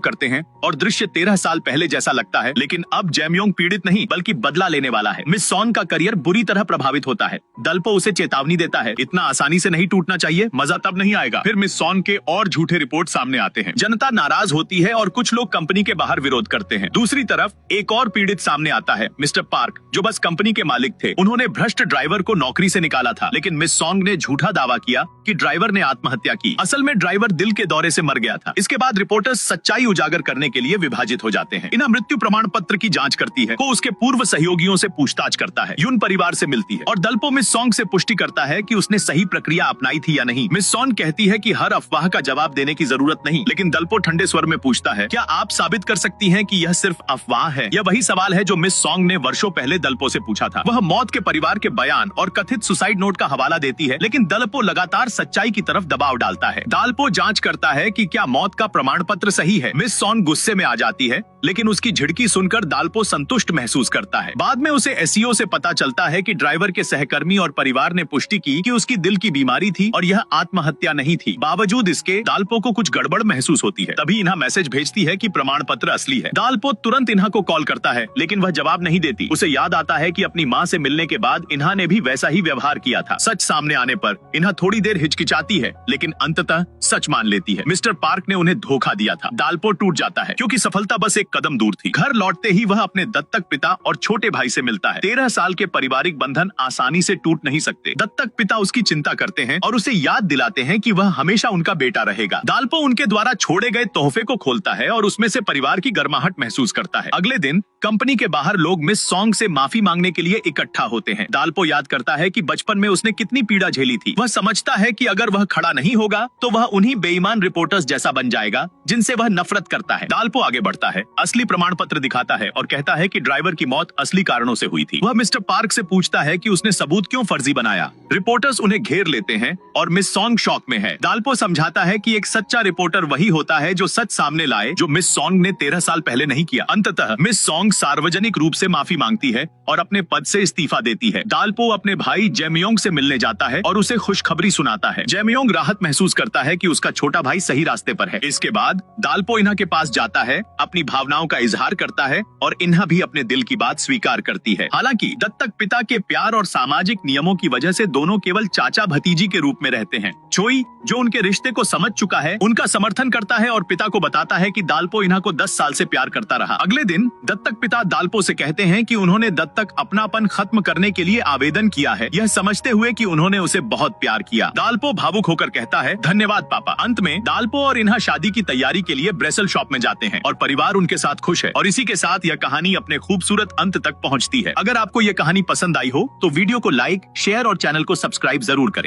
करते हैं और दृश्य 13 साल पहले जैसा लगता है, लेकिन अब जैमयोंग पीड़ित नहीं बल्कि बदला लेने वाला है। मिस सॉन्ग का करियर बुरी तरह प्रभावित होता है। दलपो उसे चेतावनी देता है, इतना आसानी से नहीं टूटना चाहिए, मजा तब नहीं आएगा। फिर मिस सॉन्ग के और झूठे रिपोर्ट सामने आते हैं। जनता नाराज होती है और कुछ लोग कंपनी के बाहर विरोध करते हैं। दूसरी तरफ एक और पीड़ित सामने आता है, मिस्टर पार्क, जो बस कंपनी के मालिक थे। उन्होंने भ्रष्ट ड्राइवर को नौकरी से निकाला था, लेकिन मिस सॉन्ग ने झूठा दावा किया कि ड्राइवर ने आत्महत्या की। असल में ड्राइवर दिल के दौरे से मर गया था। इसके बाद रिपोर्टर्स सच्चाई उजागर करने के लिए विभाजित हो जाते हैं। इन्हें मृत्यु प्रमाण पत्र की जांच करती है, को उसके पूर्व सहयोगियों से पूछताछ करता है, यून परिवार से मिलती है और दलपो मिस सॉन्ग से पुष्टि करता है कि उसने सही प्रक्रिया अपनाई थी या नहीं। मिस सॉन्ग कहती है कि हर अफवाह का जवाब देने की जरूरत नहीं, लेकिन दलपो ठंडे स्वर में पूछता है, क्या आप साबित कर सकती हैं कि यह सिर्फ अफवाह है? यह वही सवाल है जो मिस सॉन्ग ने वर्षों पहले दलपो से पूछा था। वह मौत के परिवार के बयान और कथित सुसाइड नोट का हवाला देती है, लेकिन दलपो लगातार सच्चाई की तरफ दबाव डालता है। दलपो जांच करता है कि क्या मौत का प्रमाण पत्र सही है। मिस सॉन्ग गुस्से में आ जाती है, लेकिन उसकी झिड़की सुनकर दलपो संतुष्ट महसूस करता है। बाद में उसे एसईओ से पता चलता है कि ड्राइवर के सहकर्मी और परिवार ने पुष्टि की कि उसकी दिल की बीमारी थी और यह आत्महत्या नहीं थी। बावजूद इसके दलपो को कुछ गड़बड़ महसूस होती है। तभी इन्हा मैसेज भेजती है कि प्रमाण पत्र असली है। दलपो तुरंत इन्हा को कॉल करता है, लेकिन वह जवाब नहीं देती। उसे याद आता है कि अपनी माँ से मिलने के बाद इन्हा ने भी वैसा ही व्यवहार किया था। सच सामने आने पर इन्हा थोड़ी देर हिचकिचाती है, लेकिन अंततः सच मान लेती है। मिस्टर पार्क ने उन्हें धोखा दिया था। दलपो टूट जाता है, क्योंकि सफलता बस एक कदम दूर थी। घर लौटते ही वह अपने दत्तक पिता और छोटे भाई से मिलता है। 13 साल के पारिवारिक बंधन आसानी से टूट नहीं सकते। दत्तक पिता उसकी चिंता करते हैं और उसे याद दिलाते हैं कि वह हमेशा उनका बेटा रहेगा। दलपो उनके द्वारा छोड़े गए तोहफे को खोलता है और उसमें से परिवार की गर्माहट महसूस करता है। अगले दिन कंपनी के बाहर लोग मिस सॉन्ग से माफी मांगने के लिए इकट्ठा होते हैं। दलपो याद करता है कि बचपन में उसने कितनी पीड़ा झेली थी। वह समझता है कि अगर वह खड़ा नहीं होगा तो वह उन्हीं बेईमान रिपोर्टर्स जैसा बन जाएगा जिनसे वह नफरत करता है। दलपो आगे बढ़ता है, असली प्रमाण पत्र दिखाता है और कहता है कि ड्राइवर की मौत असली कारणों से हुई थी। वह मिस्टर पार्क से पूछता है कि उसने सबूत क्यों फर्जी बनाया। रिपोर्टर्स उन्हें घेर लेते हैं और मिस सॉन्ग शॉक में है। दलपो समझाता है कि एक सच्चा रिपोर्टर वही होता है जो सच सामने लाए, जो मिस सॉन्ग ने 13 साल पहले नहीं किया। अंततः मिस सॉन्ग सार्वजनिक रूप से माफी मांगती है और अपने पद से इस्तीफा देती है। दलपो अपने भाई जैमयोंग से मिलने जाता है और उसे खुशखबरी सुनाता है। जैमयोंग राहत महसूस करता है कि उसका छोटा भाई सही रास्ते पर है। इसके बाद दलपो इन्हा के पास जाता है, अपनी भावनाओं का इजहार करता है और इन्हा भी अपने दिल की बात स्वीकार करती है। हालांकि दत्तक पिता के प्यार और सामाजिक नियमों की वजह से दोनों केवल चाचा भतीजी के रूप में रहते हैं। चोई, जो उनके रिश्ते को समझ चुका है, उनका समर्थन करता है और पिता को बताता है कि दलपो इन्हा को 10 साल से प्यार करता रहा। अगले दिन दत्तक पिता दलपो से कहते हैं कि उन्होंने दत्तक अपनापन खत्म करने के लिए आवेदन किया है, यह समझते हुए कि उन्होंने उसे बहुत प्यार किया। दलपो भावुक होकर कहता है, धन्यवाद पापा। अंत में दलपो और इन्हा शादी की तैयारी के लिए ब्रेसल शॉप में जाते हैं और परिवार उनके साथ खुश है। और इसी के साथ यह कहानी अपने खूबसूरत अंत तक पहुंचती है। अगर आपको यह कहानी पसंद आई हो तो वीडियो को लाइक, शेयर और चैनल को सब्सक्राइब जरूर करें।